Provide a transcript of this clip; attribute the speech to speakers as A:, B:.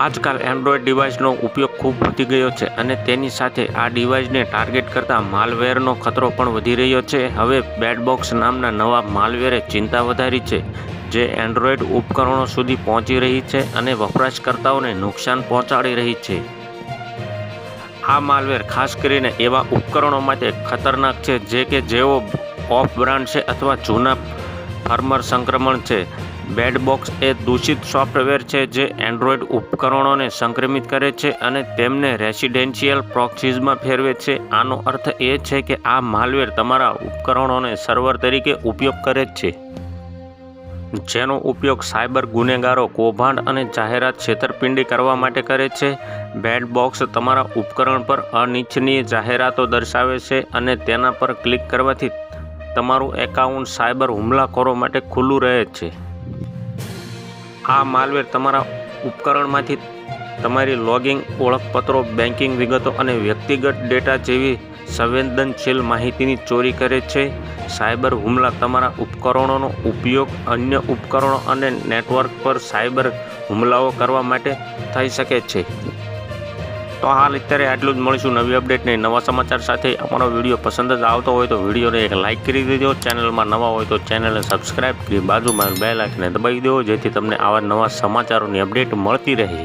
A: આજકાલ એન્ડ્રોઈડ ડિવાઇસનો ઉપયોગ ખૂબ વધી ગયો છે અને તેની સાથે આ ડિવાઇસને ટાર્ગેટ કરતા માલવેરનો ખતરો પણ વધી રહ્યો છે. હવે બેડબોક્સ નામના નવા માલવેરે ચિંતા વધારી છે, જે એન્ડ્રોઈડ ઉપકરણો સુધી પહોંચી રહી છે અને વપરાશકર્તાઓને નુકસાન પહોંચાડી રહી છે. આ માલવેર ખાસ કરીને એવા ઉપકરણો માટે ખતરનાક છે જેઓ ઓફ બ્રાન્ડ છે અથવા જૂના ફર્મર સંસ્કરણ છે. બેડબોક્સ એ દૂષિત સોફ્ટવેર છે જે એન્ડ્રોઈડ ઉપકરણોને સંક્રમિત કરે છે અને તેમને રેસિડેન્શિયલ પ્રોક્સીઝમાં ફેરવે છે. આનો અર્થ એ છે કે આ માલવેર તમારા ઉપકરણોને સર્વર તરીકે ઉપયોગ કરે છે, જેનો ઉપયોગ સાયબર ગુનેગારો કૌભાંડ અને જાહેરાત છેતરપિંડી કરવા માટે કરે છે. બેડબોક્સ તમારા ઉપકરણ પર અનિચ્છનીય જાહેરાતો દર્શાવે છે અને તેના પર ક્લિક કરવાથી તમારું એકાઉન્ટ સાયબર હુમલાખોરો માટે ખુલ્લું રહે છે. આ માલવેર તમારા ઉપકરણમાંથી તમારી લોગિન ઓળખપત્રો, બેન્કિંગ વિગતો અને વ્યક્તિગત ડેટા જેવી સંવેદનશીલ માહિતીની ચોરી કરે છે. સાયબર હુમલા તમારા ઉપકરણોનો ઉપયોગ અન્ય ઉપકરણો અને નેટવર્ક પર સાયબર હુમલાઓ કરવા માટે થઈ શકે છે. તો હાલ અત્યારે આટલું જ. મળીશું નવી અપડેટ ને નવા સમાચાર સાથે. અમારો વિડીયો પસંદ જ આવતો હોય તો વિડીયોને એક લાઇક કરી દેજો. ચેનલમાં નવા હોય તો ચેનલને સબસ્ક્રાઈબ કરી બાજુમાં બેલ આઇકનને દબાવી દો, જેથી તમને આવા નવા સમાચારોની અપડેટ મળતી રહે.